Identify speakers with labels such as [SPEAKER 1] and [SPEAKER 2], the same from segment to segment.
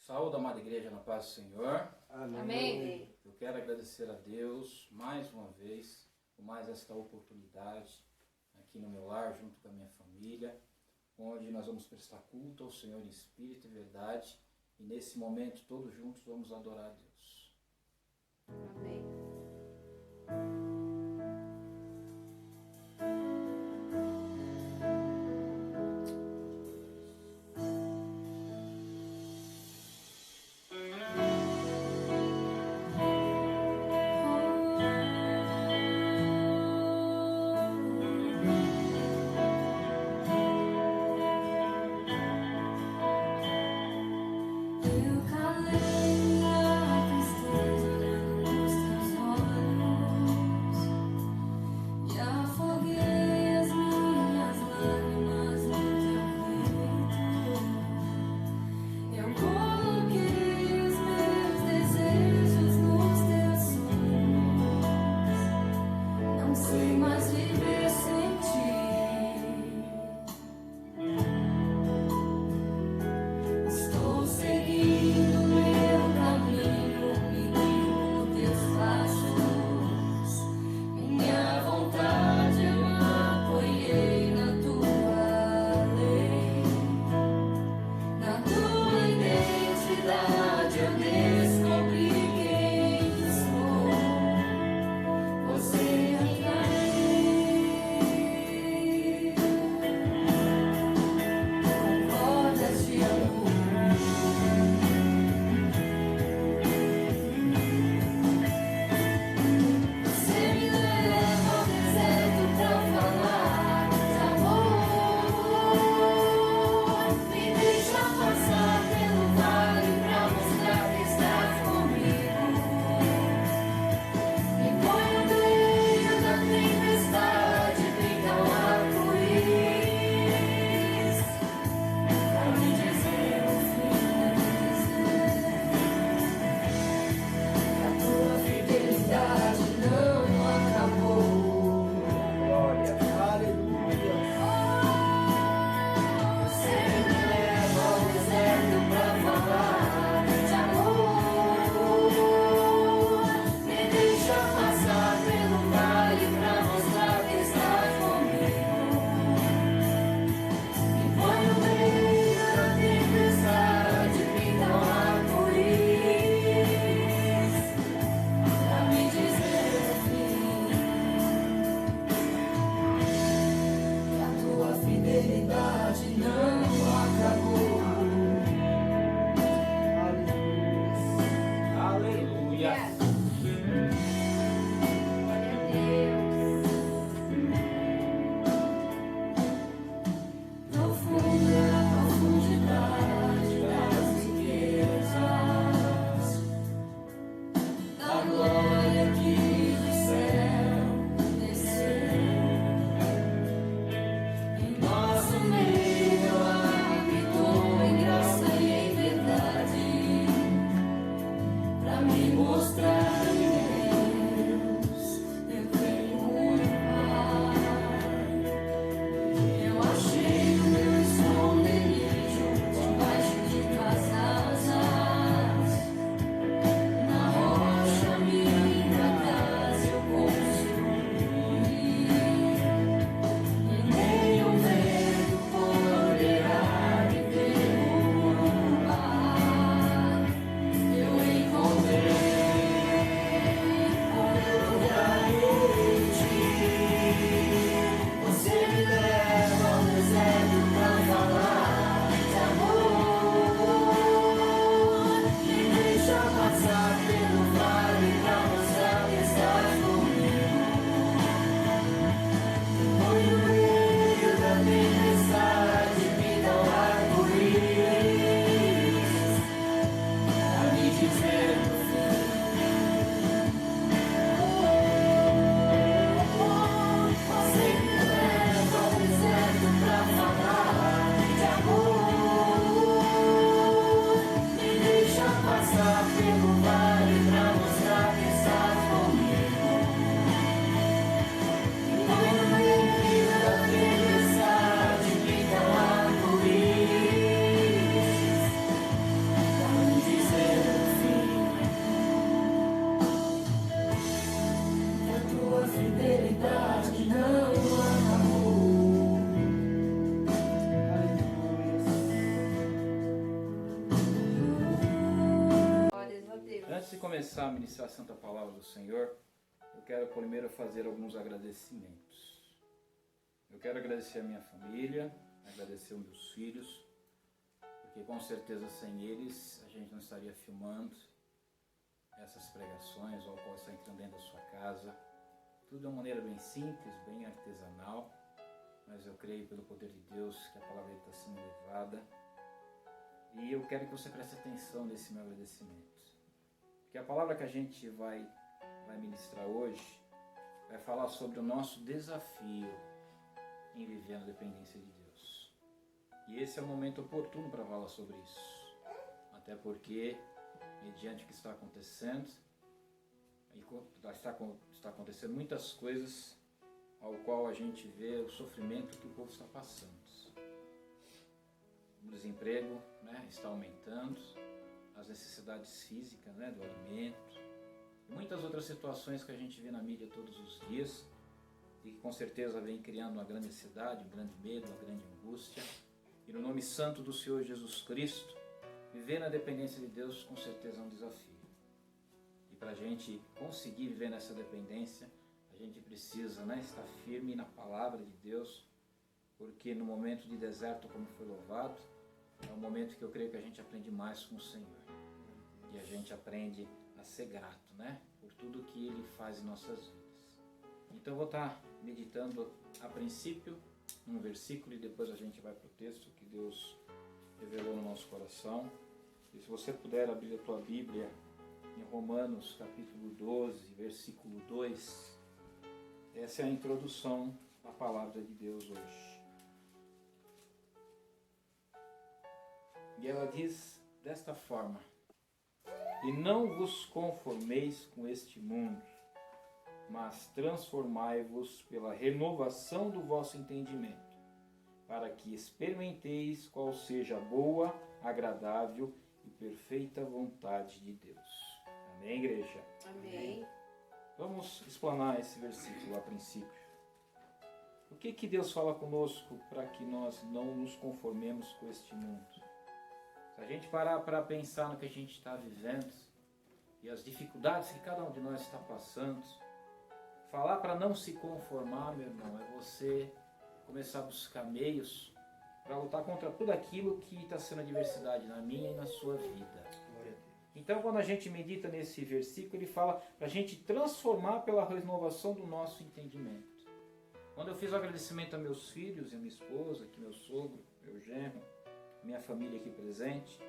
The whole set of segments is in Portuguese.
[SPEAKER 1] Saúde, amada igreja, na paz do Senhor.
[SPEAKER 2] Amém.
[SPEAKER 1] Eu quero agradecer a Deus mais uma vez por mais esta oportunidade aqui no meu lar, junto com a minha família, onde nós vamos prestar culto ao Senhor em espírito e verdade. E nesse momento, todos juntos, vamos adorar a Deus.
[SPEAKER 2] Amém.
[SPEAKER 3] Eu calei a tristeza olhando nos teus
[SPEAKER 1] começar a ministrar a Santa Palavra do Senhor, eu quero primeiro fazer alguns agradecimentos. Eu quero agradecer a minha família, agradecer os meus filhos, porque com certeza sem eles a gente não estaria filmando essas pregações, ou qual está entrando dentro da sua casa. Tudo de uma maneira bem simples, bem artesanal, mas eu creio pelo poder de Deus que a palavra está sendo levada. E eu quero que você preste atenção nesse meu agradecimento. Porque a palavra que a gente vai ministrar hoje vai falar sobre o nosso desafio em viver na dependência de Deus. E esse é o momento oportuno para falar sobre isso. Até porque, mediante o que está acontecendo, está acontecendo muitas coisas ao qual a gente vê o sofrimento que o povo está passando. O desemprego, está aumentando, as necessidades físicas, do alimento, e muitas outras situações que a gente vê na mídia todos os dias e que com certeza vem criando uma grande ansiedade, um grande medo, uma grande angústia. E no nome santo do Senhor Jesus Cristo, viver na dependência de Deus com certeza é um desafio. E para a gente conseguir viver nessa dependência, a gente precisa estar firme na palavra de Deus, porque no momento de deserto, como foi louvado, é o momento que eu creio que a gente aprende mais com o Senhor. E a gente aprende a ser grato, por tudo que Ele faz em nossas vidas. Então eu vou estar meditando a princípio um versículo e depois a gente vai para o texto que Deus revelou no nosso coração. E se você puder abrir a tua Bíblia em Romanos capítulo 12, versículo 2, essa é a introdução à palavra de Deus hoje. E ela diz desta forma: e não vos conformeis com este mundo, mas transformai-vos pela renovação do vosso entendimento, para que experimenteis qual seja a boa, agradável e perfeita vontade de Deus. Amém, igreja?
[SPEAKER 2] Amém.
[SPEAKER 1] Vamos explanar esse versículo a princípio. O que Deus fala conosco para que nós não nos conformemos com este mundo? Se a gente parar para pensar no que a gente está vivendo e as dificuldades que cada um de nós está passando, falar para não se conformar, meu irmão, é você começar a buscar meios para lutar contra tudo aquilo que está sendo adversidade na minha e na sua vida. Então, quando a gente medita nesse versículo, ele fala para a gente transformar pela renovação do nosso entendimento. Quando eu fiz o agradecimento a meus filhos e a minha esposa, aqui meu sogro, meu genro, minha família aqui presente,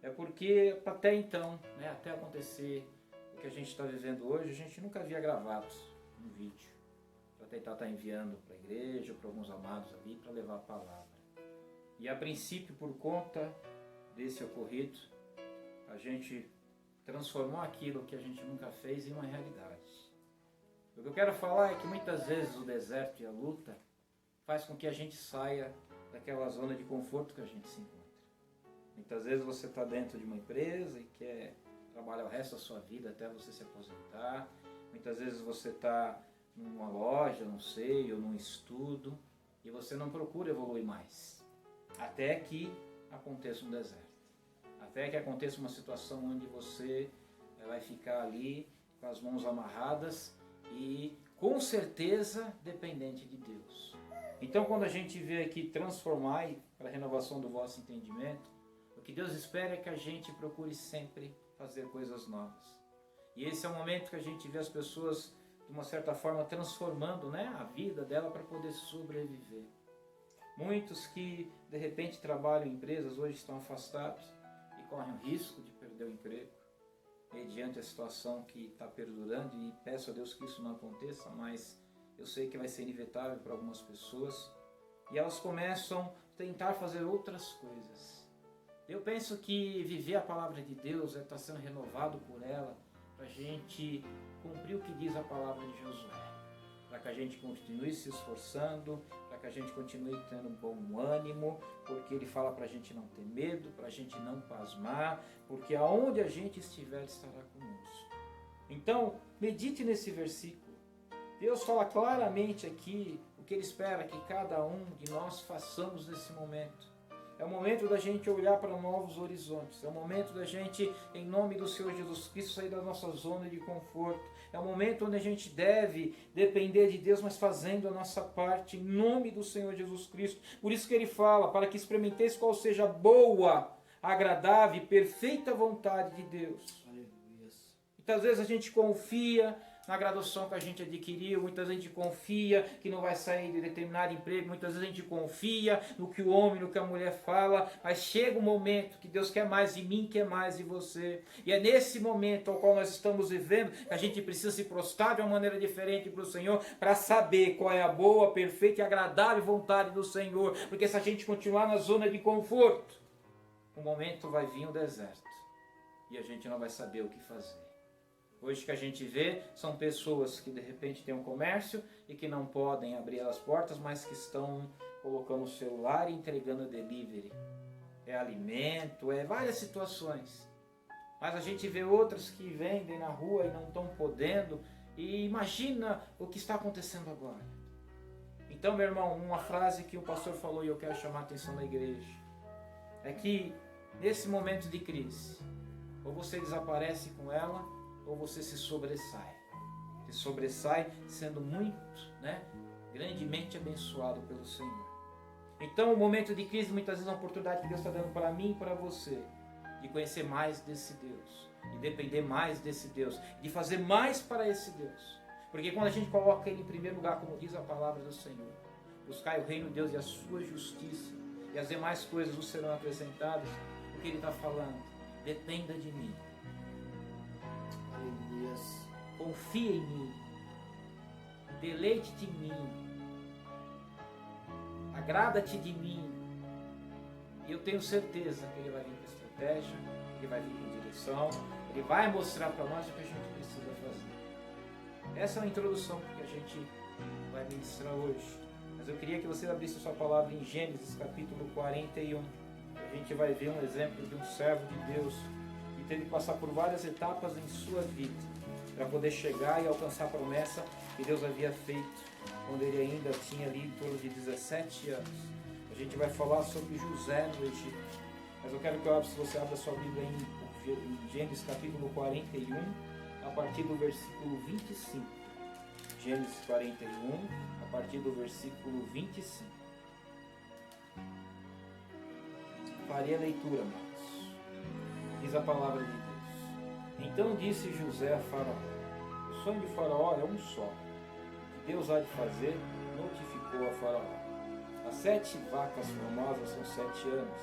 [SPEAKER 1] é porque até então, até acontecer o que a gente está vivendo hoje, a gente nunca havia gravado um vídeo para tentar estar enviando para a igreja, para alguns amados ali, para levar a palavra. E a princípio, por conta desse ocorrido, a gente transformou aquilo que a gente nunca fez em uma realidade. O que eu quero falar é que muitas vezes o deserto e a luta faz com que a gente saia daquela zona de conforto que a gente se encontra. Muitas vezes você está dentro de uma empresa e quer trabalhar o resto da sua vida até você se aposentar. Muitas vezes você está numa loja, não sei, ou num estudo, e você não procura evoluir mais. Até que aconteça um deserto. Até que aconteça uma situação onde você vai ficar ali com as mãos amarradas e com certeza dependente de Deus. Então, quando a gente vê aqui transformar para a renovação do vosso entendimento, o que Deus espera é que a gente procure sempre fazer coisas novas. E esse é o momento que a gente vê as pessoas, de uma certa forma, transformando a vida dela para poder sobreviver. Muitos que, de repente, trabalham em empresas, hoje estão afastados e correm o risco de perder o emprego, mediante a situação que está perdurando, e peço a Deus que isso não aconteça, mas eu sei que vai ser inevitável para algumas pessoas, e elas começam a tentar fazer outras coisas. Eu penso que viver a palavra de Deus é estar sendo renovado por ela, para a gente cumprir o que diz a palavra de Josué, para que a gente continue se esforçando, para que a gente continue tendo bom ânimo, porque ele fala para a gente não ter medo, para a gente não pasmar, porque aonde a gente estiver, estará conosco. Então, medite nesse versículo. Deus fala claramente aqui o que Ele espera que cada um de nós façamos nesse momento. É o momento da gente olhar para novos horizontes. É o momento da gente, em nome do Senhor Jesus Cristo, sair da nossa zona de conforto. É o momento onde a gente deve depender de Deus, mas fazendo a nossa parte, em nome do Senhor Jesus Cristo. Por isso que ele fala, para que experimenteis qual seja a boa, agradável e perfeita vontade de Deus.
[SPEAKER 3] Aleluia.
[SPEAKER 1] Muitas vezes a gente confia na graduação que a gente adquiriu, muitas vezes a gente confia que não vai sair de determinado emprego, muitas vezes a gente confia no que o homem, no que a mulher fala, mas chega um momento que Deus quer mais de mim, quer mais de você. E é nesse momento ao qual nós estamos vivendo que a gente precisa se prostrar de uma maneira diferente para o Senhor, para saber qual é a boa, perfeita e agradável vontade do Senhor. Porque se a gente continuar na zona de conforto, um momento vai vir um deserto e a gente não vai saber o que fazer. Hoje que a gente vê são pessoas que de repente têm um comércio e que não podem abrir as portas, mas que estão colocando o celular e entregando delivery. É alimento, é várias situações. Mas a gente vê outras que vendem na rua e não estão podendo. E imagina o que está acontecendo agora. Então, meu irmão, uma frase que o pastor falou e eu quero chamar a atenção da igreja. É que nesse momento de crise, ou você desaparece com ela, ou você se sobressai. Se sobressai sendo muito, grandemente abençoado pelo Senhor. Então, o momento de crise muitas vezes é uma oportunidade que Deus está dando para mim e para você, de conhecer mais desse Deus, de depender mais desse Deus, de fazer mais para esse Deus. Porque quando a gente coloca Ele em primeiro lugar, como diz a palavra do Senhor, buscai o reino de Deus e a sua justiça, e as demais coisas vos serão acrescentadas, o que Ele está falando? Dependa de mim.
[SPEAKER 3] Aleluia.
[SPEAKER 1] Confia em mim, deleite-te em mim, agrada-te de mim, e eu tenho certeza que Ele vai vir com estratégia, Ele vai vir com direção, Ele vai mostrar para nós o que a gente precisa fazer. Essa é a introdução que a gente vai ministrar hoje, mas eu queria que você abrisse sua palavra em Gênesis capítulo 41, a gente vai ver um exemplo de um servo de Deus que teve que passar por várias etapas em sua vida para poder chegar e alcançar a promessa que Deus havia feito quando ele ainda tinha ali em torno de 17 anos. A gente vai falar sobre José no Egito, mas eu quero que você abra sua Bíblia em Gênesis capítulo 41, a partir do versículo 25. Gênesis 41, a partir do versículo 25. Farei a leitura, amados. Diz a palavra de Deus. Então disse José a Faraó: o sonho de Faraó é um só. O que Deus há de fazer, notificou a Faraó. As 7 vacas formosas são 7 anos.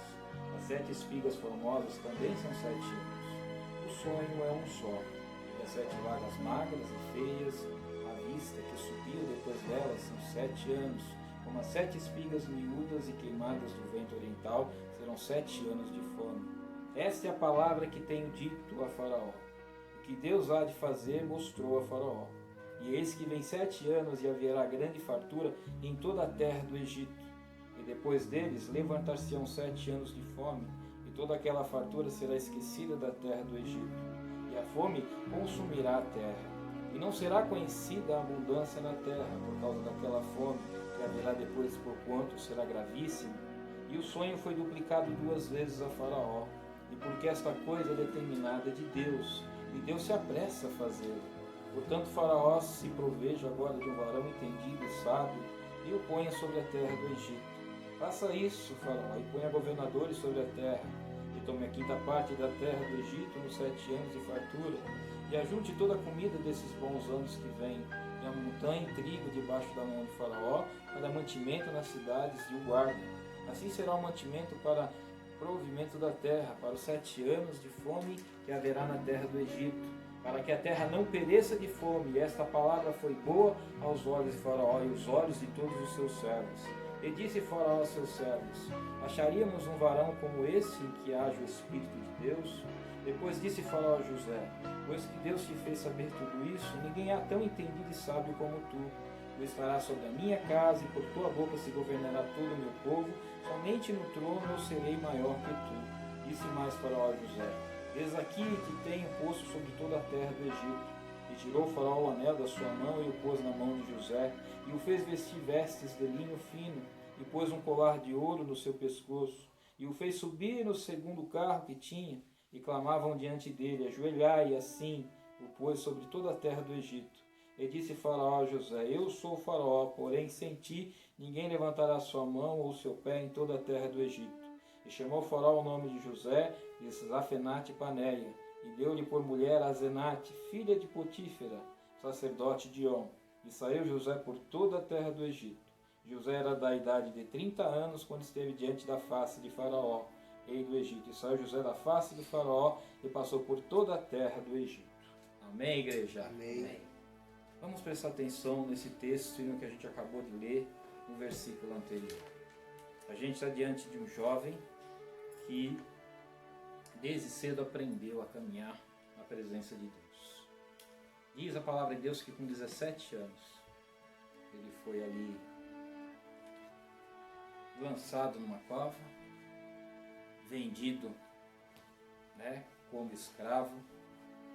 [SPEAKER 1] As 7 espigas formosas também são 7 anos. O sonho é um só. E as 7 vagas magras e feias, à vista que subiu depois delas, são 7 anos. Como as 7 espigas miúdas e queimadas do vento oriental, serão 7 anos de fome. Esta é a palavra que tenho dito a Faraó. O que Deus há de fazer mostrou a Faraó. E eis que vem 7 anos e haverá grande fartura em toda a terra do Egito. E depois deles levantar-se-ão 7 anos de fome, e toda aquela fartura será esquecida da terra do Egito. E a fome consumirá a terra. E não será conhecida a abundância na terra por causa daquela fome que haverá depois, porquanto será gravíssima. E o sonho foi duplicado 2 vezes a Faraó, e porque esta coisa é determinada de Deus, e Deus se apressa a fazê-lo. Portanto, Faraó se proveja agora de um varão entendido e sábio, e o ponha sobre a terra do Egito. Faça isso, Faraó, e ponha governadores sobre a terra, e tome a 5ª parte da terra do Egito nos 7 anos de fartura, e ajunte toda a comida desses bons anos que vêm, e amontanhe trigo debaixo da mão de Faraó, para mantimento nas cidades, e o guarde. Assim será o mantimento para provimento da terra, para os 7 anos de fome que haverá na terra do Egito, para que a terra não pereça de fome. E esta palavra foi boa aos olhos de Faraó e os olhos de todos os seus servos. E disse Faraó aos seus servos: acharíamos um varão como esse, em que haja o Espírito de Deus? Depois disse Faraó a José: pois que Deus te fez saber tudo isso, ninguém há tão entendido e sábio como tu. Tu estarás sobre a minha casa, e por tua boca se governará todo o meu povo. Somente no trono eu serei maior que tu. Disse mais Faraó a José: eis aqui que tenho posto sobre toda a terra do Egito. E tirou Faraó o anel da sua mão e o pôs na mão de José, e o fez vestir vestes de linho fino, e pôs um colar de ouro no seu pescoço. e o fez subir no segundo carro que tinha, e clamavam diante dele: ajoelhai, e assim o pôs sobre toda a terra do Egito. E disse Faraó a José: eu sou o Faraó, porém sem ti ninguém levantará sua mão ou seu pé em toda a terra do Egito. E chamou Faraó o nome de José de Zafenate Paneia, e deu-lhe por mulher Azenate, filha de Potífera, sacerdote de On. E saiu José por toda a terra do Egito. José era da idade de 30 anos quando esteve diante da face de Faraó, rei do Egito. E saiu José da face de Faraó e passou por toda a terra do Egito. Amém, igreja?
[SPEAKER 2] Amém.
[SPEAKER 1] Vamos prestar atenção nesse texto e no que a gente acabou de ler no versículo anterior. A gente está diante de um jovem que desde cedo aprendeu a caminhar na presença de Deus. Diz a palavra de Deus que com 17 anos ele foi ali lançado numa cova, vendido, como escravo,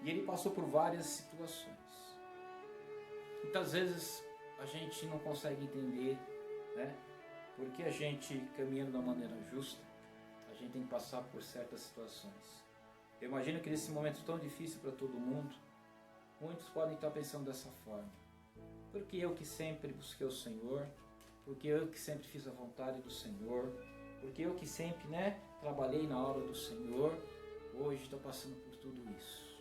[SPEAKER 1] e ele passou por várias situações. Muitas vezes a gente não consegue entender, porque a gente, caminhando da maneira justa, a gente tem que passar por certas situações. Eu imagino que nesse momento tão difícil para todo mundo, muitos podem estar pensando dessa forma: porque eu que sempre busquei o Senhor, porque eu que sempre fiz a vontade do Senhor, porque eu que sempre trabalhei na obra do Senhor, hoje estou passando por tudo isso.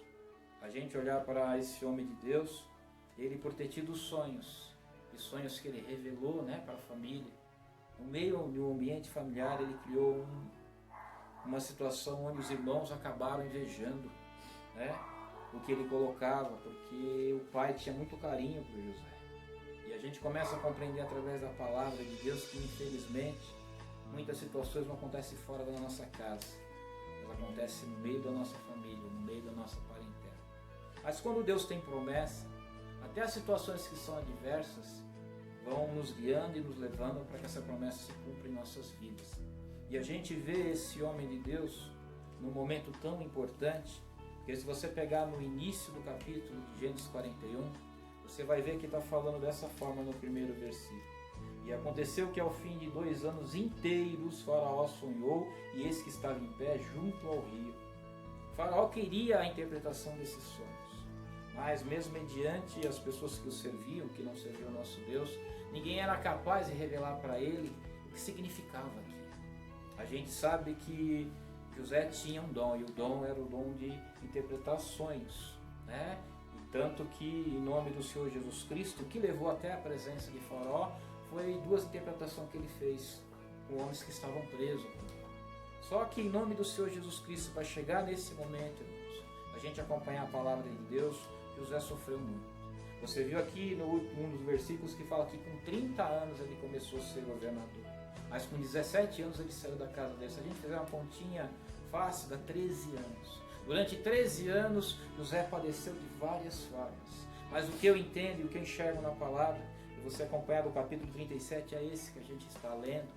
[SPEAKER 1] A gente olhar para esse homem de Deus, ele por ter tido sonhos, e sonhos que ele revelou para a família, no meio do ambiente familiar ele criou uma situação onde os irmãos acabaram invejando o que ele colocava, porque o pai tinha muito carinho por José. E a gente começa a compreender através da palavra de Deus que infelizmente muitas situações não acontecem fora da nossa casa, elas acontecem no meio da nossa família, no meio da nossa parentela. Mas quando Deus tem promessa, até as situações que são adversas vão nos guiando e nos levando para que essa promessa se cumpra em nossas vidas. E a gente vê esse homem de Deus num momento tão importante, que se você pegar no início do capítulo de Gênesis 41, você vai ver que está falando dessa forma no primeiro versículo. E aconteceu que ao fim de 2 anos inteiros Faraó sonhou, e eis que estava em pé junto ao rio. Faraó queria a interpretação desses sonhos, mas mesmo mediante as pessoas que o serviam, que não serviam ao nosso Deus, ninguém era capaz de revelar para ele o que significava aquilo. A gente sabe que José tinha um dom, e o dom era o dom de interpretar sonhos, E tanto que, em nome do Senhor Jesus Cristo, o que levou até a presença de Faraó foi 2 interpretações que ele fez com homens que estavam presos. Só que, em nome do Senhor Jesus Cristo, para chegar nesse momento, irmãos, a gente acompanhar a palavra de Deus, José sofreu muito. Você viu aqui num dos versículos que fala que com 30 anos ele começou a ser governador, mas com 17 anos ele saiu da casa dele. Se a gente fizer uma continha fácil, dá 13 anos. Durante 13 anos, José padeceu de várias falhas. Mas o que eu entendo e o que eu enxergo na palavra, e você acompanhar do capítulo 37, é esse que a gente está lendo.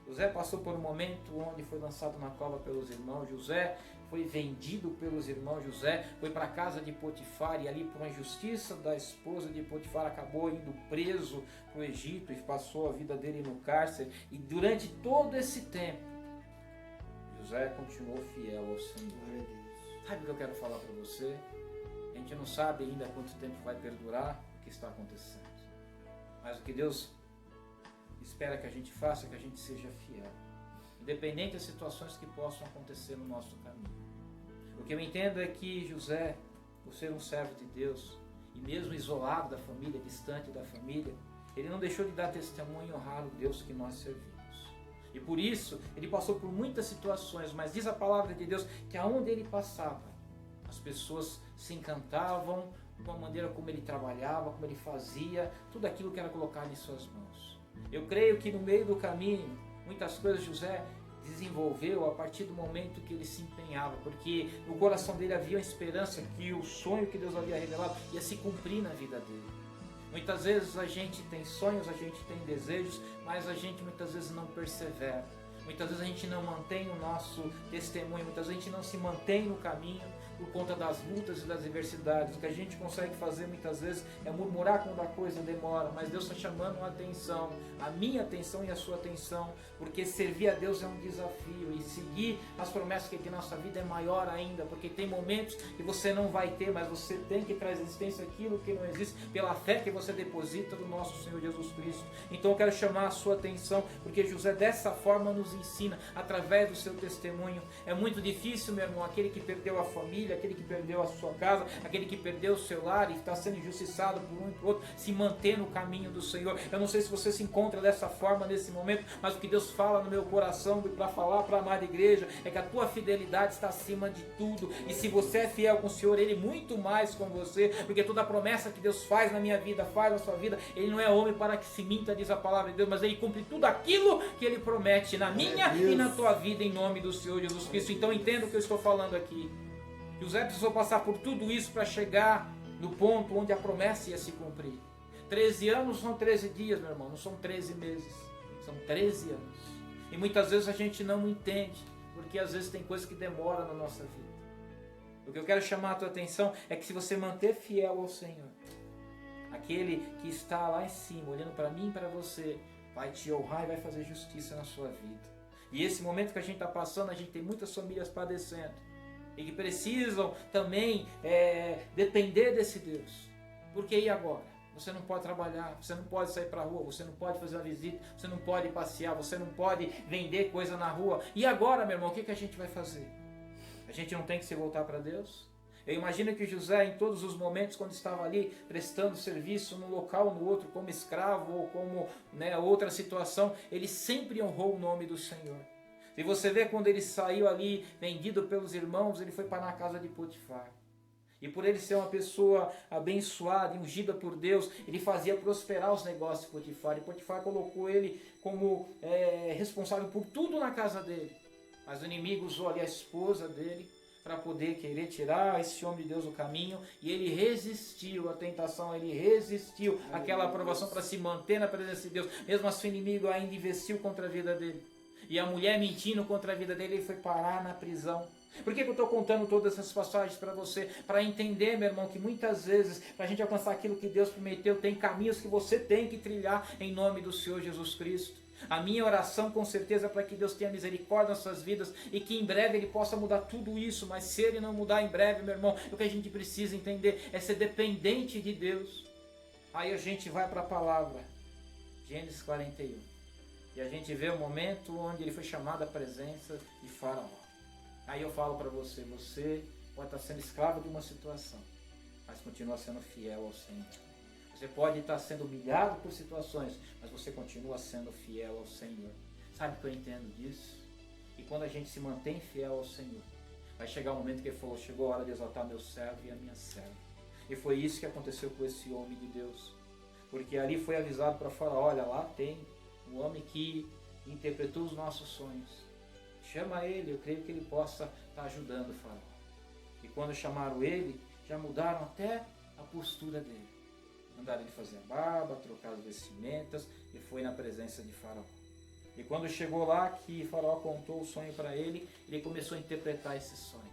[SPEAKER 1] José passou por um momento onde foi lançado na cova pelos irmãos. José foi vendido pelos irmãos. José foi para a casa de Potifar, e ali por uma injustiça da esposa de Potifar acabou indo preso para o Egito e passou a vida dele no cárcere. E durante todo esse tempo, José continuou fiel ao Senhor. Sabe o que eu quero falar para você? A gente não sabe ainda quanto tempo vai perdurar o que está acontecendo. Mas o que Deus espera que a gente faça é que a gente seja fiel, independente das situações que possam acontecer no nosso caminho. O que eu entendo é que José, por ser um servo de Deus, e mesmo isolado da família, distante da família, ele não deixou de dar testemunho e honrar o Deus que nós servimos. E por isso, ele passou por muitas situações, mas diz a palavra de Deus que aonde ele passava, as pessoas se encantavam com a maneira como ele trabalhava, como ele fazia, tudo aquilo que era colocado em suas mãos. Eu creio que no meio do caminho, muitas coisas José desenvolveu a partir do momento que ele se empenhava, porque no coração dele havia a esperança que o sonho que Deus havia revelado ia se cumprir na vida dele. Muitas vezes a gente tem sonhos, a gente tem desejos, mas a gente muitas vezes não persevera. Muitas vezes a gente não mantém o nosso testemunho, muitas vezes a gente não se mantém no caminho, por conta das lutas e das adversidades. O que a gente consegue fazer muitas vezes é murmurar quando a coisa demora, mas Deus está chamando a atenção, a minha atenção e a sua atenção, porque servir a Deus é um desafio e seguir as promessas que Ele tem na nossa vida é maior ainda, porque tem momentos que você não vai ter, mas você tem que trazer existência aquilo que não existe pela fé que você deposita no nosso Senhor Jesus Cristo. Então eu quero chamar a sua atenção, porque José dessa forma nos ensina, através do seu testemunho. É muito difícil, meu irmão, aquele que perdeu a família, aquele que perdeu a sua casa, aquele que perdeu o seu lar e está sendo injustiçado por um e por outro, se manter no caminho do Senhor. Eu não sei se você se encontra dessa forma nesse momento, mas o que Deus fala no meu coração para falar para a amada igreja é que a tua fidelidade está acima de tudo, e se você é fiel com o Senhor, Ele muito mais com você, porque toda a promessa que Deus faz na minha vida, faz na sua vida, Ele não é homem para que se minta, diz a palavra de Deus, mas Ele cumpre tudo aquilo que Ele promete na minha e na tua vida, em nome do Senhor Jesus Cristo. Então entenda o que eu estou falando aqui. José precisou passar por tudo isso para chegar no ponto onde a promessa ia se cumprir. 13 anos são 13 dias, meu irmão, não são 13 meses, são 13 anos. E muitas vezes a gente não entende, porque às vezes tem coisas que demoram na nossa vida. O que eu quero chamar a tua atenção é que se você manter fiel ao Senhor, aquele que está lá em cima, olhando para mim e para você, vai te honrar e vai fazer justiça na sua vida. E esse momento que a gente está passando, a gente tem muitas famílias padecendo e que precisam também depender desse Deus. Porque e agora? Você não pode trabalhar, você não pode sair para a rua, você não pode fazer uma visita, você não pode passear, você não pode vender coisa na rua. E agora, meu irmão, o que a gente vai fazer? A gente não tem que se voltar para Deus? Eu imagino que José, em todos os momentos, quando estava ali prestando serviço num local ou no outro, como escravo ou como outra situação, ele sempre honrou o nome do Senhor. E você vê quando ele saiu ali, vendido pelos irmãos, ele foi parar na casa de Potifar. E por ele ser uma pessoa abençoada e ungida por Deus, ele fazia prosperar os negócios de Potifar. E Potifar colocou ele como responsável por tudo na casa dele. Mas o inimigo usou ali a esposa dele para poder querer tirar esse homem de Deus do caminho, e ele resistiu à tentação, ele resistiu àquela aprovação para se manter na presença de Deus, mesmo assim o inimigo ainda investiu contra a vida dele, e a mulher mentindo contra a vida dele, ele foi parar na prisão. Por que eu estou contando todas essas passagens para você? Para entender, meu irmão, que muitas vezes, para a gente alcançar aquilo que Deus prometeu, tem caminhos que você tem que trilhar em nome do Senhor Jesus Cristo. A minha oração com certeza é para que Deus tenha misericórdia nas suas vidas e que em breve Ele possa mudar tudo isso, mas se Ele não mudar em breve, meu irmão, o que a gente precisa entender é ser dependente de Deus. Aí a gente vai para a palavra, Gênesis 41, e a gente vê o momento onde ele foi chamado à presença de Faraó. Aí eu falo para você, você pode estar sendo escravo de uma situação, mas continua sendo fiel ao Senhor. Você pode estar sendo humilhado por situações, mas você continua sendo fiel ao Senhor. Sabe o que eu entendo disso? E quando a gente se mantém fiel ao Senhor, vai chegar o momento que Ele falou, chegou a hora de exaltar meu servo e a minha serva. E foi isso que aconteceu com esse homem de Deus. Porque ali foi avisado para Faraó, olha, lá tem um homem que interpretou os nossos sonhos. Chama ele, eu creio que ele possa estar ajudando o Faraó. E quando chamaram ele, já mudaram até a postura dele. Mandaram ele fazer a barba, trocar as vestimentas e foi na presença de Faraó. E quando chegou lá, que Faraó contou o sonho para ele, ele começou a interpretar esse sonho.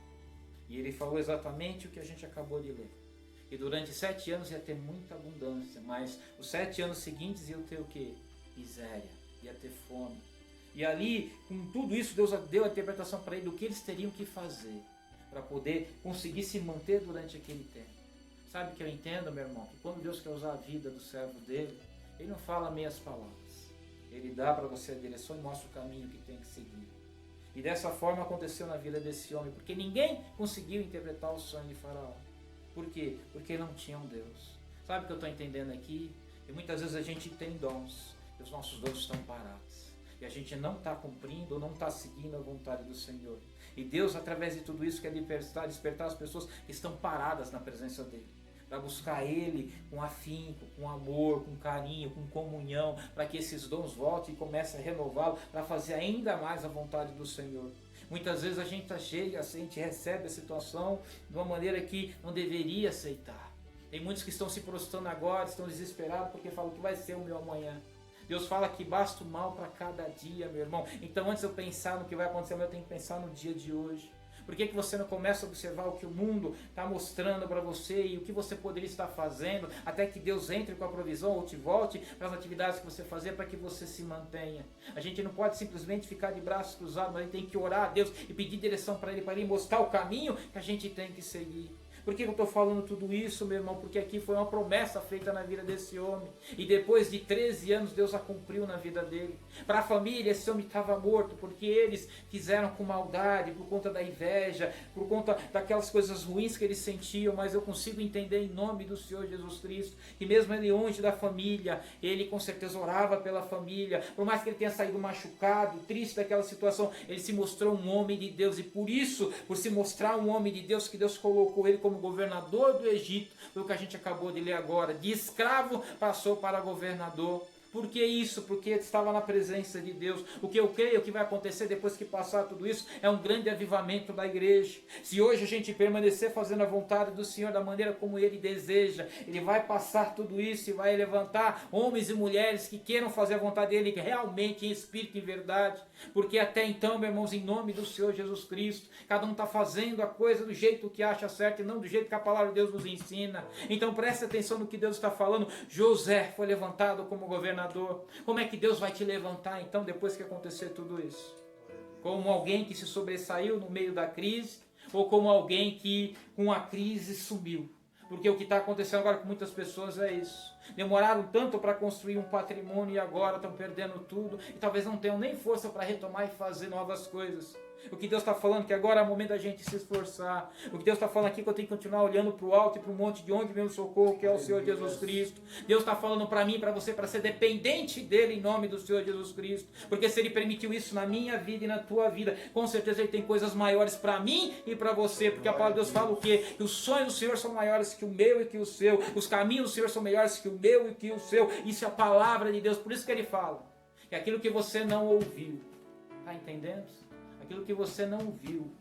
[SPEAKER 1] E ele falou exatamente o que a gente acabou de ler. E durante 7 anos ia ter muita abundância, mas os 7 anos seguintes iam ter o quê? Miséria, ia ter fome. E ali, com tudo isso, Deus deu a interpretação para ele do que eles teriam que fazer para poder conseguir se manter durante aquele tempo. Sabe o que eu entendo, meu irmão? Que quando Deus quer usar a vida do servo dele, Ele não fala meias palavras. Ele dá para você a direção e mostra o caminho que tem que seguir. E dessa forma aconteceu na vida desse homem, porque ninguém conseguiu interpretar o sonho de Faraó. Por quê? Porque não tinha um Deus. Sabe o que eu estou entendendo aqui? E muitas vezes a gente tem dons, e os nossos dons estão parados. E a gente não está cumprindo ou não está seguindo a vontade do Senhor. E Deus, através de tudo isso, quer despertar as pessoas que estão paradas na presença dEle. Para buscar Ele com afinco, com amor, com carinho, com comunhão, para que esses dons voltem e comecem a renová-lo, para fazer ainda mais a vontade do Senhor. Muitas vezes a gente está cheio, a gente recebe a situação de uma maneira que não deveria aceitar. Tem muitos que estão se prostrando agora, estão desesperados porque falam que vai ser o meu amanhã. Deus fala que basta o mal para cada dia, meu irmão. Então antes de eu pensar no que vai acontecer, eu tenho que pensar no dia de hoje. Por que você não começa a observar o que o mundo está mostrando para você e o que você poderia estar fazendo até que Deus entre com a provisão ou te volte para as atividades que você fazia para que você se mantenha? A gente não pode simplesmente ficar de braços cruzados, mas a gente tem que orar a Deus e pedir direção para Ele mostrar o caminho que a gente tem que seguir. Por que eu estou falando tudo isso, meu irmão? Porque aqui foi uma promessa feita na vida desse homem. E depois de 13 anos, Deus a cumpriu na vida dele. Para a família, esse homem estava morto, porque eles fizeram com maldade, por conta da inveja, por conta daquelas coisas ruins que eles sentiam. Mas eu consigo entender em nome do Senhor Jesus Cristo, que mesmo ele longe da família, ele com certeza orava pela família. Por mais que ele tenha saído machucado, triste daquela situação, ele se mostrou um homem de Deus. E por isso, por se mostrar um homem de Deus, que Deus colocou ele como governador do Egito, foi o que a gente acabou de ler agora. De escravo passou para governador. Por que isso? Porque estava na presença de Deus. O que eu creio que vai acontecer depois que passar tudo isso é um grande avivamento da igreja. Se hoje a gente permanecer fazendo a vontade do Senhor da maneira como Ele deseja, Ele vai passar tudo isso e vai levantar homens e mulheres que queiram fazer a vontade dEle realmente em espírito e em verdade. Porque até então, meus irmãos, em nome do Senhor Jesus Cristo, cada um está fazendo a coisa do jeito que acha certo e não do jeito que a palavra de Deus nos ensina. Então preste atenção no que Deus está falando. José foi levantado como governador. Como é que Deus vai te levantar então depois que acontecer tudo isso? Como alguém que se sobressaiu no meio da crise, ou como alguém que com a crise sumiu? Porque o que está acontecendo agora com muitas pessoas é isso. Demoraram tanto para construir um patrimônio e agora estão perdendo tudo e talvez não tenham nem força para retomar e fazer novas coisas. O que Deus está falando que agora é o momento da gente se esforçar. O que Deus está falando aqui que eu tenho que continuar olhando para o alto e para o monte de onde vem o socorro, que é o Senhor Jesus Cristo. Deus está falando para mim e para você para ser dependente dEle em nome do Senhor Jesus Cristo. Porque se Ele permitiu isso na minha vida e na tua vida, com certeza Ele tem coisas maiores para mim e para você. Porque a palavra de Deus fala o quê? Que os sonhos do Senhor são maiores que o meu e que o seu. Os caminhos do Senhor são melhores que o meu e que o seu. Isso é a palavra de Deus. Por isso que Ele fala que aquilo que você não ouviu, está entendendo? Aquilo que você não viu,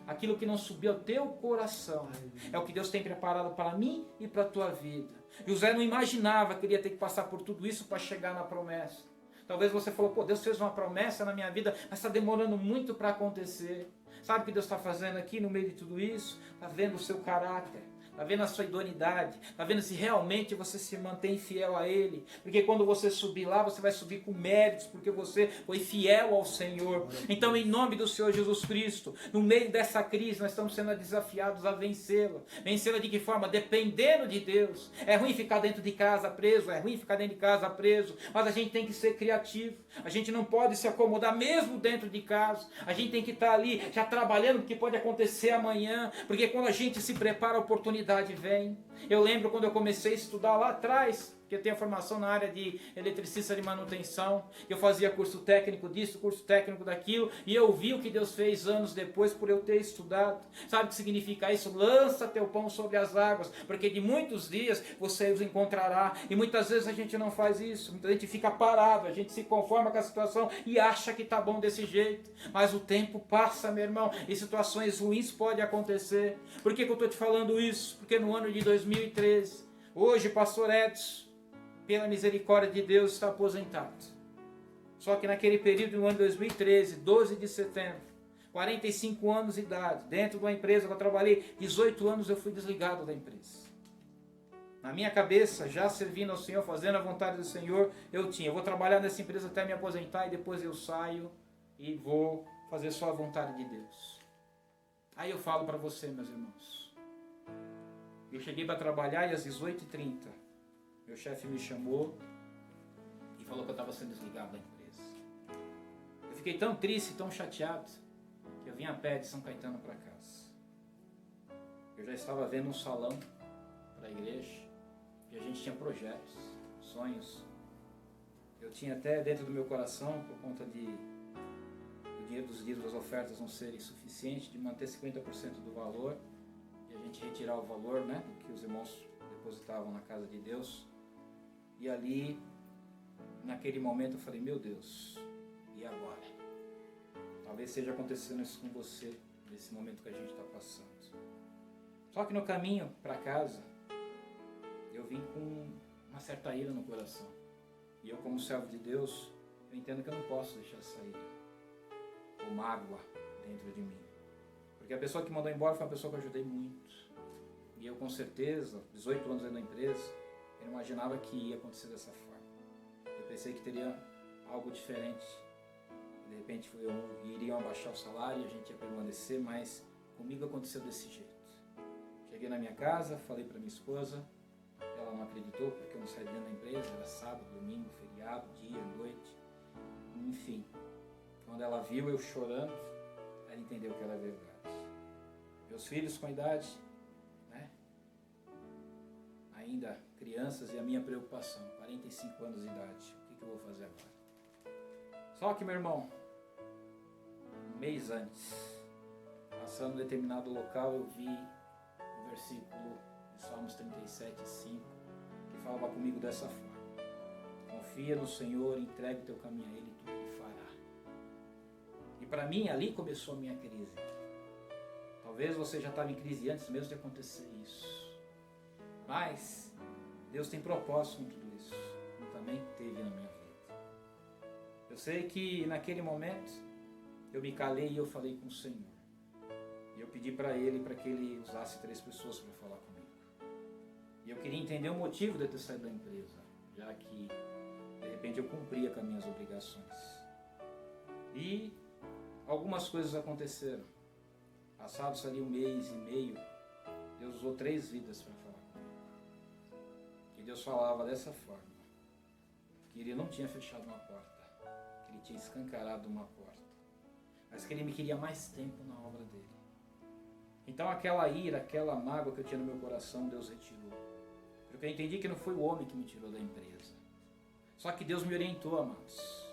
[SPEAKER 1] aquilo que não subiu ao teu coração, é o que Deus tem preparado para mim e para a tua vida. José não imaginava que ele ia ter que passar por tudo isso para chegar na promessa. Talvez você falou, pô, Deus fez uma promessa na minha vida, mas está demorando muito para acontecer. Sabe o que Deus está fazendo aqui no meio de tudo isso? Está vendo o seu caráter. Está vendo a sua idoneidade, está vendo se realmente você se mantém fiel a Ele. Porque quando você subir lá, você vai subir com méritos, porque você foi fiel ao Senhor. Então, em nome do Senhor Jesus Cristo, no meio dessa crise, nós estamos sendo desafiados a vencê-la. Vencê-la de que forma? Dependendo de Deus. É ruim ficar dentro de casa preso, é ruim ficar dentro de casa preso, mas a gente tem que ser criativo. A gente não pode se acomodar mesmo dentro de casa. A gente tem que estar ali já trabalhando, porque pode acontecer amanhã, porque quando a gente se prepara, a oportunidade vem. Eu lembro quando eu comecei a estudar lá atrás, que eu tenho formação na área de eletricista de manutenção, eu fazia curso técnico disso, curso técnico daquilo, e eu vi o que Deus fez anos depois por eu ter estudado. Sabe o que significa isso? Lança teu pão sobre as águas, porque de muitos dias você os encontrará, e muitas vezes a gente não faz isso, muita gente fica parado, a gente se conforma com a situação e acha que está bom desse jeito, mas o tempo passa, meu irmão, e situações ruins podem acontecer. Por que eu estou te falando isso? Porque no ano de 2013, hoje, pastor Edson, pela misericórdia de Deus, está aposentado. Só que naquele período, no ano de 2013, 12 de setembro, 45 anos de idade, dentro de uma empresa que eu trabalhei, 18 anos eu fui desligado da empresa. Na minha cabeça, já servindo ao Senhor, fazendo a vontade do Senhor, eu vou trabalhar nessa empresa até me aposentar e depois eu saio e vou fazer só a vontade de Deus. Aí eu falo para você, meus irmãos, eu cheguei para trabalhar e às 18h30, meu chefe me chamou e falou que eu estava sendo desligado da empresa. Eu fiquei tão triste, tão chateado, que eu vim a pé de São Caetano para casa. Eu já estava vendo um salão para a igreja e a gente tinha projetos, sonhos. Eu tinha até dentro do meu coração, por conta do dinheiro dos dízimos, das ofertas não serem suficientes, de manter 50% do valor e a gente retirar o valor, né, que os irmãos depositavam na casa de Deus. E ali, naquele momento, eu falei, meu Deus, e agora? Talvez esteja acontecendo isso com você, nesse momento que a gente está passando. Só que no caminho para casa, eu vim com uma certa ira no coração. E eu, como servo de Deus, eu entendo que eu não posso deixar sair ou mágoa dentro de mim. Porque a pessoa que mandou embora foi uma pessoa que eu ajudei muito. E eu, com certeza, 18 anos dentro da empresa, eu não imaginava que ia acontecer dessa forma. Eu pensei que teria algo diferente. De repente iriam abaixar o salário e a gente ia permanecer, mas comigo aconteceu desse jeito. Cheguei na minha casa, falei para minha esposa, ela não acreditou porque eu não saí dentro da empresa, era sábado, domingo, feriado, dia, noite, enfim. Quando ela viu eu chorando, ela entendeu que era verdade. Meus filhos com a idade, né? Ainda crianças, e a minha preocupação, 45 anos de idade, o que eu vou fazer agora? Só que, meu irmão, um mês antes, passando em determinado local, eu vi o versículo de Salmos 37:5, que falava comigo dessa forma: confia no Senhor, entregue o teu caminho a Ele, tudo Ele fará. E para mim, ali começou a minha crise. Talvez você já estava em crise antes mesmo de acontecer isso. Mas Deus tem propósito com tudo isso, como também teve na minha vida. Eu sei que naquele momento eu me calei e eu falei com o Senhor. E eu pedi para Ele para que Ele usasse 3 pessoas para falar comigo. E eu queria entender o motivo de eu ter saído da empresa, já que de repente eu cumpria com as minhas obrigações. E algumas coisas aconteceram. Passados ali 1 mês e meio, Deus usou 3 vidas para falar comigo. E Deus falava dessa forma, que Ele não tinha fechado uma porta, que Ele tinha escancarado uma porta, mas que Ele me queria mais tempo na obra dEle. Então aquela ira, aquela mágoa que eu tinha no meu coração, Deus retirou. Porque eu entendi que não foi o homem que me tirou da empresa. Só que Deus me orientou, amados.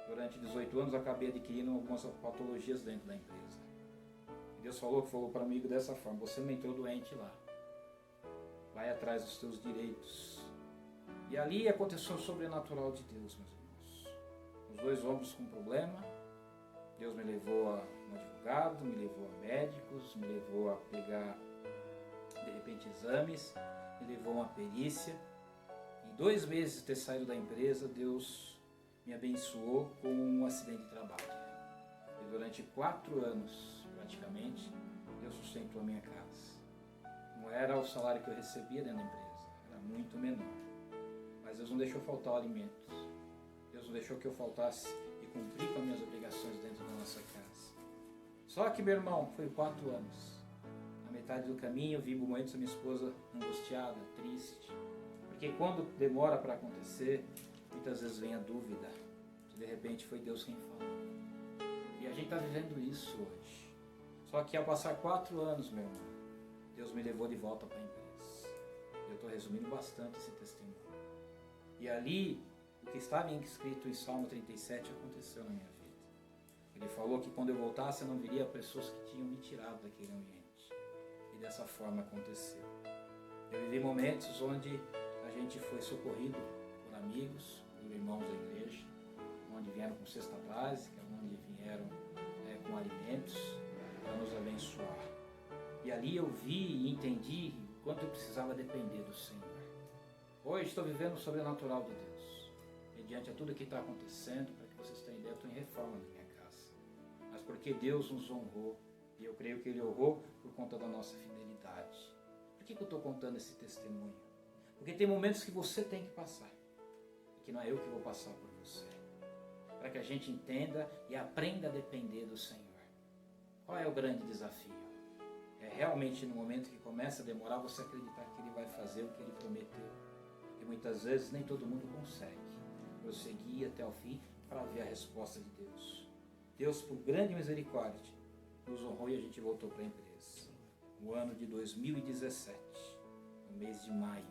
[SPEAKER 1] Durante 18 anos eu acabei adquirindo algumas patologias dentro da empresa. E Deus falou para mim dessa forma: você não entrou doente lá. Vai atrás dos teus direitos. E ali aconteceu o sobrenatural de Deus, meus irmãos. Os 2 homens com problema, Deus me levou a um advogado, me levou a médicos, me levou a pegar, de repente, exames, me levou a uma perícia. Em 2 meses de ter saído da empresa, Deus me abençoou com um acidente de trabalho. E durante 4 anos, praticamente, Deus sustentou a minha casa. Não era o salário que eu recebia dentro da empresa, era muito menor. Mas Deus não deixou faltar alimentos. Deus não deixou que eu faltasse e cumpri com as minhas obrigações dentro da nossa casa. Só que, meu irmão, foi 4 anos. Na metade do caminho, eu vi momentos da minha esposa angustiada, triste. Porque quando demora para acontecer, muitas vezes vem a dúvida se de repente foi Deus quem falou. E a gente está vivendo isso hoje. Só que ao passar 4 anos, meu irmão, Deus me levou de volta para a empresa. Eu estou resumindo bastante esse testemunho. E ali, o que estava escrito em Salmo 37 aconteceu na minha vida. Ele falou que quando eu voltasse, eu não viria pessoas que tinham me tirado daquele ambiente. E dessa forma aconteceu. Eu vivi momentos onde a gente foi socorrido por amigos, por irmãos da igreja, onde vieram com cesta básica, onde vieram com alimentos para nos abençoar. E ali eu vi e entendi o quanto eu precisava depender do Senhor. Hoje estou vivendo o sobrenatural de Deus. Mediante a tudo que está acontecendo, para que vocês tenham ideia, eu estou em reforma na minha casa. Mas porque Deus nos honrou, e eu creio que Ele honrou por conta da nossa fidelidade. Por que eu estou contando esse testemunho? Porque tem momentos que você tem que passar, e que não é eu que vou passar por você. Para que a gente entenda e aprenda a depender do Senhor. Qual é o grande desafio? É realmente no momento que começa a demorar, você acreditar que Ele vai fazer o que Ele prometeu. E muitas vezes nem todo mundo consegue prosseguir até o fim para ver a resposta de Deus. Deus, por grande misericórdia, nos honrou e a gente voltou para a empresa. No ano de 2017, no mês de maio.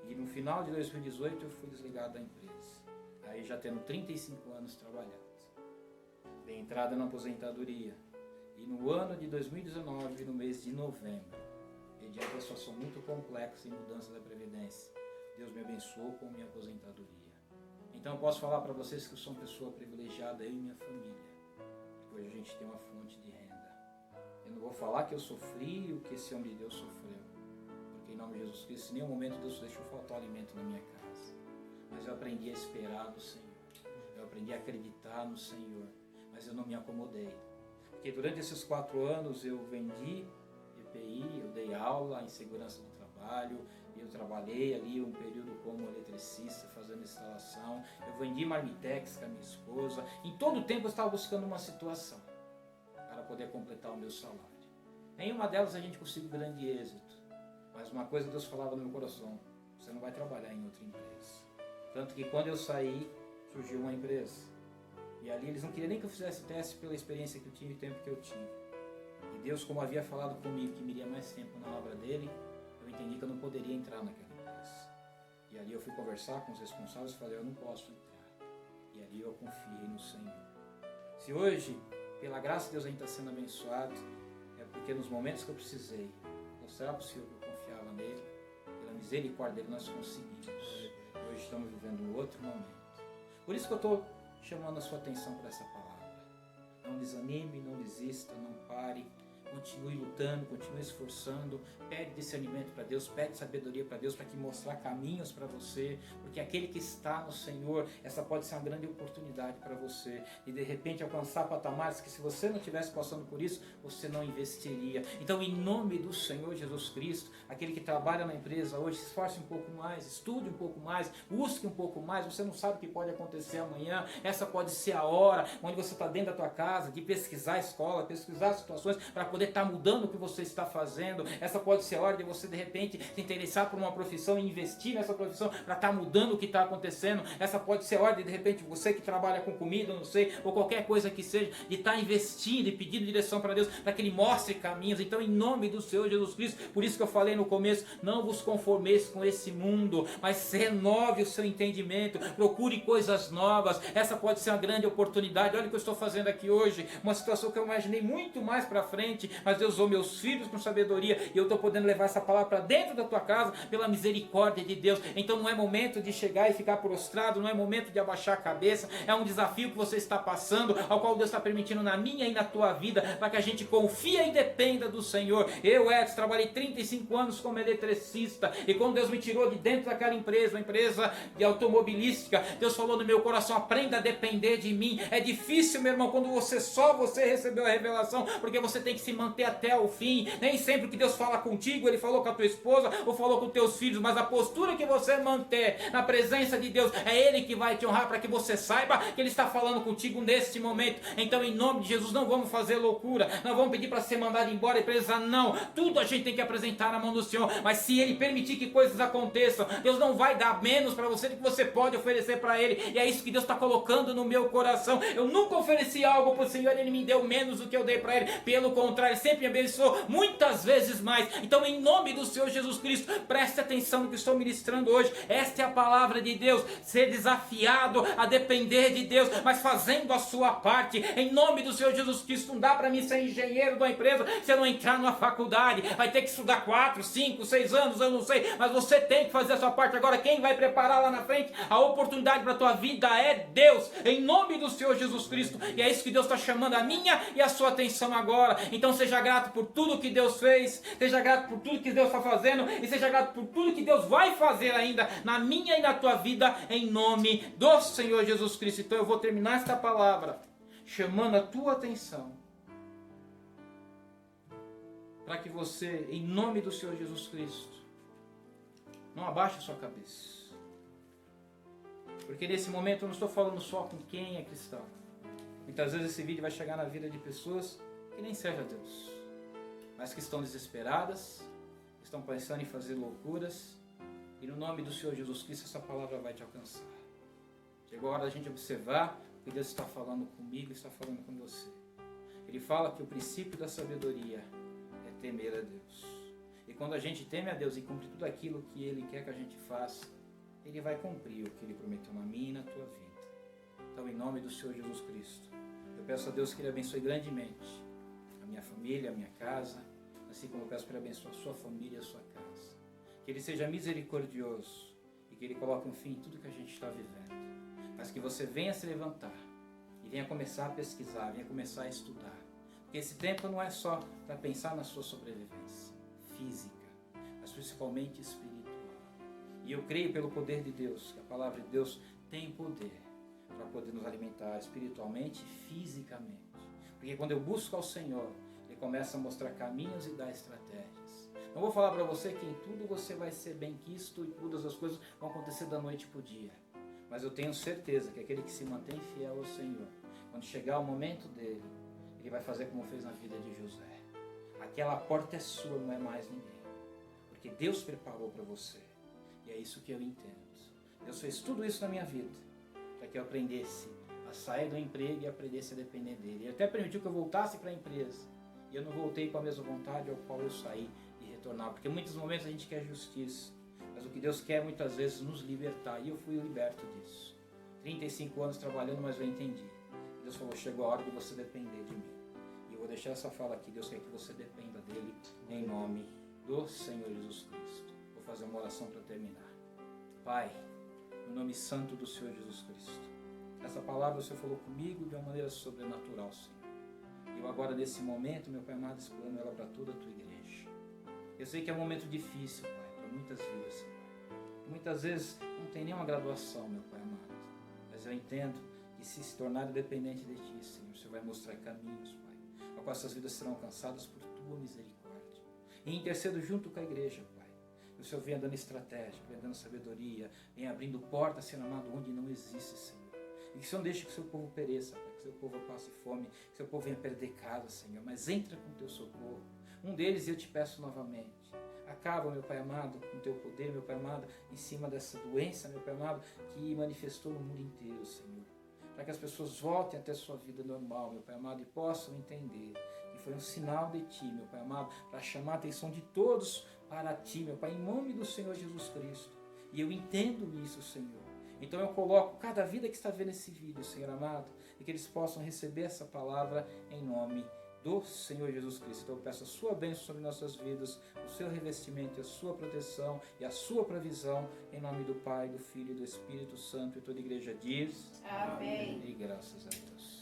[SPEAKER 1] E no final de 2018 eu fui desligado da empresa. Aí já tendo 35 anos trabalhando. Dei entrada na aposentadoria. E no ano de 2019, no mês de novembro, mediante uma situação muito complexa em mudança da Previdência, Deus me abençoou com minha aposentadoria. Então eu posso falar para vocês que eu sou uma pessoa privilegiada, eu e minha família. Hoje a gente tem uma fonte de renda. Eu não vou falar que eu sofri o que esse homem de Deus sofreu. Porque em nome de Jesus Cristo, em nenhum momento Deus deixou faltar alimento na minha casa. Mas eu aprendi a esperar no Senhor. Eu aprendi a acreditar no Senhor. Mas eu não me acomodei. Porque Porque durante esses 4 anos eu vendi EPI, eu dei aula em segurança do trabalho, eu trabalhei ali um período como eletricista, fazendo instalação, eu vendi marmitex com a minha esposa. Em todo o tempo eu estava buscando uma situação para poder completar o meu salário. Em uma delas a gente conseguiu grande êxito, mas uma coisa Deus falava no meu coração: você não vai trabalhar em outra empresa. Tanto que quando eu saí, surgiu uma empresa. E ali eles não queriam nem que eu fizesse teste pela experiência que eu tinha e o tempo que eu tive. E Deus, como havia falado comigo que me iria mais tempo na obra dele, eu entendi que eu não poderia entrar naquela empresa. E ali eu fui conversar com os responsáveis e falei: eu não posso entrar. E ali eu confiei no Senhor. Se hoje, pela graça de Deus, a gente está sendo abençoado, é porque nos momentos que eu precisei mostrar para o Senhor que eu confiava nele, pela misericórdia dele, nós conseguimos. Hoje estamos vivendo um outro momento. Por isso que eu estou chamando a sua atenção para essa palavra. Não desanime, não desista, não pare. Continue lutando, continue esforçando, pede discernimento para Deus, pede sabedoria para Deus, para que mostrar caminhos para você, porque aquele que está no Senhor, essa pode ser uma grande oportunidade para você, e de repente alcançar patamares que se você não estivesse passando por isso, você não investiria. Então, em nome do Senhor Jesus Cristo, aquele que trabalha na empresa hoje, se esforce um pouco mais, estude um pouco mais, busque um pouco mais, você não sabe o que pode acontecer amanhã, essa pode ser a hora onde você está dentro da tua casa, de pesquisar a escola, pesquisar situações, para poder estar mudando o que você está fazendo. Essa pode ser a hora de você de repente se interessar por uma profissão e investir nessa profissão para estar mudando o que está acontecendo. Essa pode ser a hora de repente você que trabalha com comida, não sei, ou qualquer coisa que seja, de estar investindo e pedindo direção para Deus, para que Ele mostre caminhos. Então, em nome do Senhor Jesus Cristo, por isso que eu falei no começo, não vos conformeis com esse mundo, mas renove o seu entendimento, procure coisas novas. Essa pode ser uma grande oportunidade. Olha o que eu estou fazendo aqui hoje, uma situação que eu imaginei muito mais para frente, mas Deus usou meus filhos com sabedoria e eu estou podendo levar essa palavra para dentro da tua casa pela misericórdia de Deus. Então não é momento de chegar e ficar prostrado, não é momento de abaixar a cabeça, é um desafio que você está passando, ao qual Deus está permitindo na minha e na tua vida, para que a gente confie e dependa do Senhor. Eu, Edson, trabalhei 35 anos como eletricista, e quando Deus me tirou de dentro daquela empresa, uma empresa de automobilística, Deus falou no meu coração: aprenda a depender de mim. É difícil, meu irmão, quando você recebeu a revelação, porque você tem que se manter até o fim. Nem sempre que Deus fala contigo, Ele falou com a tua esposa ou falou com teus filhos, mas a postura que você manter na presença de Deus, é Ele que vai te honrar, para que você saiba que Ele está falando contigo neste momento. Então, em nome de Jesus, não vamos fazer loucura, não vamos pedir para ser mandado embora e precisar, não. Tudo a gente tem que apresentar na mão do Senhor, mas se Ele permitir que coisas aconteçam, Deus não vai dar menos para você do que você pode oferecer para Ele, e é isso que Deus está colocando no meu coração. Eu nunca ofereci algo para o Senhor e Ele me deu menos do que eu dei para Ele, pelo contrário, Ele sempre me abençoou muitas vezes mais. Então, em nome do Senhor Jesus Cristo, preste atenção no que estou ministrando hoje. Esta é a palavra de Deus. Ser desafiado a depender de Deus, mas fazendo a sua parte. Em nome do Senhor Jesus Cristo, não dá para mim ser engenheiro de uma empresa se eu não entrar numa faculdade. Vai ter que estudar 4, 5, 6 anos, eu não sei, mas você tem que fazer a sua parte. Agora, quem vai preparar lá na frente a oportunidade para a tua vida é Deus, em nome do Senhor Jesus Cristo. E é isso que Deus está chamando a minha e a sua atenção agora. Então, seja grato por tudo que Deus fez, seja grato por tudo que Deus está fazendo, e seja grato por tudo que Deus vai fazer ainda na minha e na tua vida, em nome do Senhor Jesus Cristo. Então eu vou terminar esta palavra chamando a tua atenção, para que você, em nome do Senhor Jesus Cristo, não abaixe a sua cabeça, porque nesse momento eu não estou falando só com quem é cristão. Muitas vezes esse vídeo vai chegar na vida de pessoas que nem servem a Deus, mas que estão desesperadas, estão pensando em fazer loucuras, e no nome do Senhor Jesus Cristo essa palavra vai te alcançar. Chegou a hora da gente observar o que Deus está falando comigo e está falando com você. Ele fala que o princípio da sabedoria é temer a Deus. E quando a gente teme a Deus e cumpre tudo aquilo que Ele quer que a gente faça, Ele vai cumprir o que Ele prometeu na minha e na tua vida. Então, em nome do Senhor Jesus Cristo, eu peço a Deus que Ele abençoe grandemente a minha família, a minha casa, assim como eu peço para Ele abençoar a sua família e a sua casa. Que Ele seja misericordioso e que Ele coloque um fim em tudo que a gente está vivendo. Mas que você venha se levantar e venha começar a pesquisar, venha começar a estudar. Porque esse tempo não é só para pensar na sua sobrevivência física, mas principalmente espiritual. E eu creio pelo poder de Deus, que a palavra de Deus tem poder para para poder nos alimentar espiritualmente e fisicamente. Porque quando eu busco ao Senhor, Ele começa a mostrar caminhos e dar estratégias. Não vou falar para você que em tudo você vai ser bem-quisto e todas as coisas vão acontecer da noite para o dia. Mas eu tenho certeza que aquele que se mantém fiel ao Senhor, quando chegar o momento dele, ele vai fazer como fez na vida de José. Aquela porta é sua, não é mais ninguém. Porque Deus preparou para você. E é isso que eu entendo. Deus fez tudo isso na minha vida, para que eu aprendesse a sair do emprego e aprendesse a depender dele. Ele até permitiu que eu voltasse para a empresa. E eu não voltei com a mesma vontade ao qual eu saí e retornar. Porque em muitos momentos a gente quer justiça. Mas o que Deus quer muitas vezes nos libertar. E eu fui liberto disso. 35 anos trabalhando, mas eu entendi. Deus falou, chegou a hora de você depender de mim. E eu vou deixar essa fala aqui. Deus quer que você dependa dele em nome do Senhor Jesus Cristo. Vou fazer uma oração para terminar. Pai, no nome santo do Senhor Jesus Cristo. Essa palavra o Senhor falou comigo de uma maneira sobrenatural, Senhor. Eu agora nesse momento, meu Pai amado, explano ela para toda a tua igreja. Eu sei que é um momento difícil, Pai, para muitas vidas, Senhor. Muitas vezes não tem nenhuma graduação, meu Pai amado. Mas eu entendo que se tornar dependente de Ti, Senhor, o Senhor vai mostrar caminhos, Pai, para qual essas vidas serão alcançadas por Tua misericórdia. E intercedo junto com a igreja, Pai. O Senhor venha dando estratégia, venha dando sabedoria, venha abrindo portas, Senhor amado, onde não existe, Senhor. E que o Senhor não deixe que o seu povo pereça, Pai, que o seu povo passe fome, que o seu povo venha perder casa, Senhor. Mas entra com o Teu socorro. Um deles eu te peço novamente. Acaba, meu Pai amado, com o Teu poder, meu Pai amado, em cima dessa doença, meu Pai amado, que manifestou no mundo inteiro, Senhor. Para que as pessoas voltem até a sua vida normal, meu Pai amado, e possam entender que foi um sinal de Ti, meu Pai amado, para chamar a atenção de todos para Ti, meu Pai, em nome do Senhor Jesus Cristo. E eu entendo isso, Senhor. Então eu coloco cada vida que está vendo esse vídeo, Senhor amado, e que eles possam receber essa palavra em nome do Senhor Jesus Cristo. Então eu peço a sua bênção sobre nossas vidas, o seu revestimento, a sua proteção e a sua provisão, em nome do Pai, do Filho e do Espírito Santo. E toda a igreja diz:
[SPEAKER 2] Amém.
[SPEAKER 1] E graças a Deus.